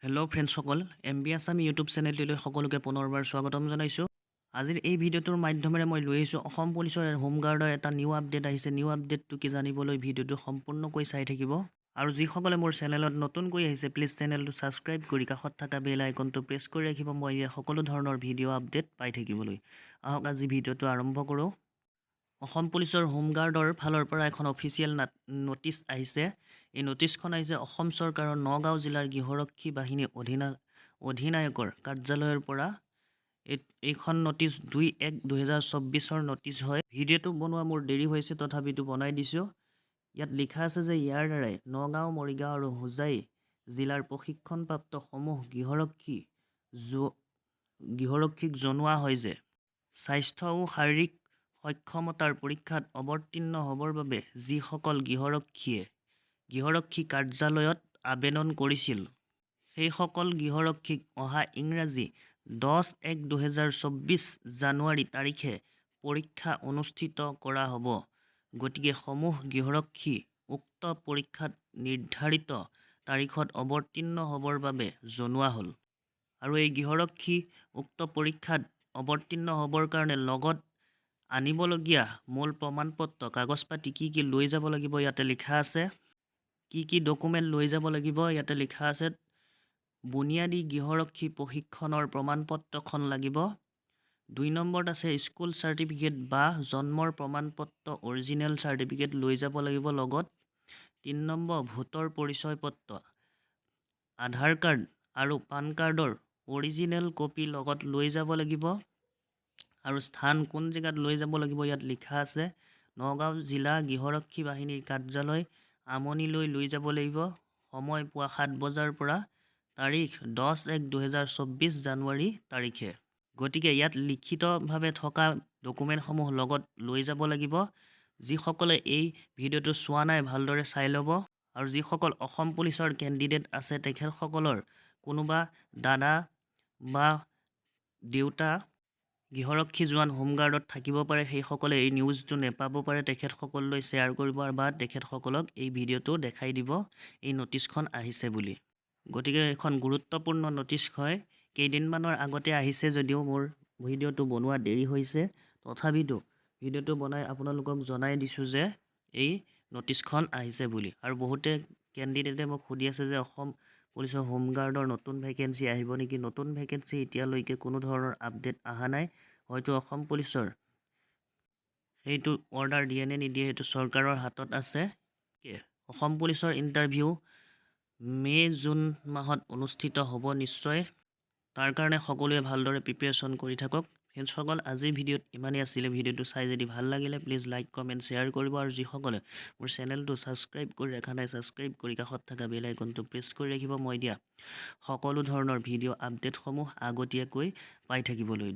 Hello' ফ্ৰেণ্ডসকল, MB Assam YouTube চেনেলটোলৈ সকলোকে পুনৰবাৰ স্বাগতম জনাইছোঁ। আজিৰ এই ভিডিঅ'টোৰ মাধ্যমেৰে মই লৈ আহিছোঁ অসম পুলিচৰ হোমগাৰ্ডৰ এটা নিউ আপডেট আহিছে। নিউ আপডেটটো কি জানিবলৈ ভিডিঅ'টো সম্পূৰ্ণকৈ চাই থাকিব। আৰু যিসকলে মোৰ চেনেলত নতুনকৈ আহিছে প্লিজ চেনেলটো ছাবস্ক্ৰাইব কৰি কাষত থকা বেল আইকনটো প্ৰেছ কৰি ৰাখিব মই ইয়াৰ সকলো ধৰণৰ ভিডিঅ' আপডেট পাই থাকিবলৈ। আহক আজি ভিডিঅ'টো আৰম্ভ কৰোঁ। অসম পুলিচৰ হোমগাৰ্ডৰ ফালৰ পৰা এখন অফিচিয়েল নটিচ আহিছে। এই নটিচখন আহিছে অসম চৰকাৰৰ নগাঁও জিলাৰ গৃহৰক্ষী বাহিনী অধিনায়কৰ কাৰ্যালয়ৰ পৰা। এইখন নটিচ 2/1/2024 নটিচ হয়। ভিডিঅ'টো বনোৱা মোৰ দেৰি হৈছে, তথাপিতো বনাই দিছোঁ। ইয়াত লিখা আছে যে ইয়াৰ দ্বাৰাই নগাঁও, মৰিগাঁও আৰু হোজাই জিলাৰ প্ৰশিক্ষণপ্ৰাপ্ত সমূহ গৃহৰক্ষীক জনোৱা হয় যে স্বাস্থ্য ও শাৰীৰিক সক্ষমতাৰ পৰীক্ষাত অৱতীৰ্ণ হ'বৰ বাবে যিসকল গৃহৰক্ষী কাৰ্যালয়ত আবেদন কৰিছিল সেইসকল গৃহৰক্ষীক অহা ইংৰাজী 10/1/2024 জানুৱাৰী তাৰিখে পৰীক্ষা অনুষ্ঠিত কৰা হ'ব। গতিকে সমূহ গৃহৰক্ষী উক্ত পৰীক্ষাত নিৰ্ধাৰিত তাৰিখত অৱতীৰ্ণ হ'বৰ বাবে জনোৱা হ'ল। আৰু এই গৃহৰক্ষী উক্ত পৰীক্ষাত অৱতীৰ্ণ হ'বৰ কাৰণে লগত আনিবলগীয়া মূল প্ৰমাণপত্ৰ কাগজ পাতি কি লৈ যাব লাগিব ইয়াতে লিখা আছে। কি ডকুমেণ্ট লৈ যাব লাগিব ইয়াতে লিখা আছে। বুনিয়াদী গৃহৰক্ষী প্ৰশিক্ষণৰ প্ৰমাণপত্ৰখন লাগিব। 2 নম্বৰত আছে স্কুল চাৰ্টিফিকেট বা জন্মৰ প্ৰমাণপত্ৰ অৰিজিনেল চাৰ্টিফিকেট লৈ যাব লাগিব লগত। 3 নম্বৰ ভোটৰ পৰিচয় পত্ৰ, আধাৰ কাৰ্ড আৰু পান কাৰ্ডৰ অৰিজিনেল কপি লগত লৈ যাব লাগিব। আৰু স্থান কোন জেগাত লৈ যাব লাগিব ইয়াত লিখা আছে। নগাঁও জিলা গৃহৰক্ষী বাহিনীৰ কাৰ্যালয় আমনিলৈ লৈ যাব লাগিব। সময় পুৱা 7 বজাৰ পৰা। তাৰিখ 10/1/2024 জানুৱাৰী তাৰিখে। গতিকে ইয়াত লিখিতভাৱে থকা ডকুমেণ্টসমূহ লগত লৈ যাব লাগিব। যিসকলে এই ভিডিঅ'টো চোৱা নাই ভালদৰে চাই ল'ব। আৰু যিসকল অসম পুলিচৰ কেণ্ডিডেট আছে তেখেতসকলৰ কোনোবা দাদা বা দেউতা গৃহৰক্ষী জোৱান হোমগাৰ্ডত থাকিব পাৰে, সেইসকলে এই নিউজটো নেপাব পাৰে। তেখেতসকললৈ শ্বেয়াৰ কৰিব বা তেখেতসকলক এই ভিডিঅ'টো দেখাই দিব এই নটিচখন আহিছে বুলি। গতিকে এখন গুৰুত্বপূৰ্ণ নটিচ হয়। কেইদিনমানৰ আগতে আহিছে যদিও মোৰ ভিডিঅ'টো বনোৱা দেৰি হৈছে, তথাপিতো ভিডিঅ'টো বনাই আপোনালোকক জনাই দিছোঁ যে এই নটিচখন আহিছে বুলি। আৰু বহুতে কেণ্ডিডেটে মোক সুধি আছে যে অসম পুলিচৰ হোমগাৰ্ডৰ নতুন ভেকেঞ্চি আহিব নেকি। নতুন ভেকেঞ্চি এতিয়ালৈকে কোনো ধৰণৰ আপডেট অহা নাই। হয়তো অসম পুলিচৰ সেইটো অৰ্ডাৰ দিয়ে নে নিদিয়ে সেইটো চৰকাৰৰ হাতত আছে। অসম পুলিচৰ ইণ্টাৰভিউ মে-জুন মাহত অনুষ্ঠিত হ'ব নিশ্চয়। তাৰ কাৰণে সকলোৱে ভালদৰে প্ৰিপেৰেশ্যন কৰি থাকক। ফ্ৰেণ্ডসকল, আজিৰ ভিডিঅ'ত ইমানেই আছিলে। ভিডিঅ'টো চাই যদি ভাল লাগিলে প্লিজ লাইক কমেণ্ট শ্বেয়াৰ কৰিব। আৰু যিসকলে মোৰ চেনেলটো ছাবস্ক্ৰাইব কৰি ৰখা নাই ছাবস্ক্ৰাইব কৰি কাষত থকা বেল আইকনটো প্ৰেছ কৰি ৰাখিব মই দিয়া সকলো ধৰণৰ ভিডিঅ' আপডেটসমূহ আগতীয়াকৈ পাই থাকিবলৈ।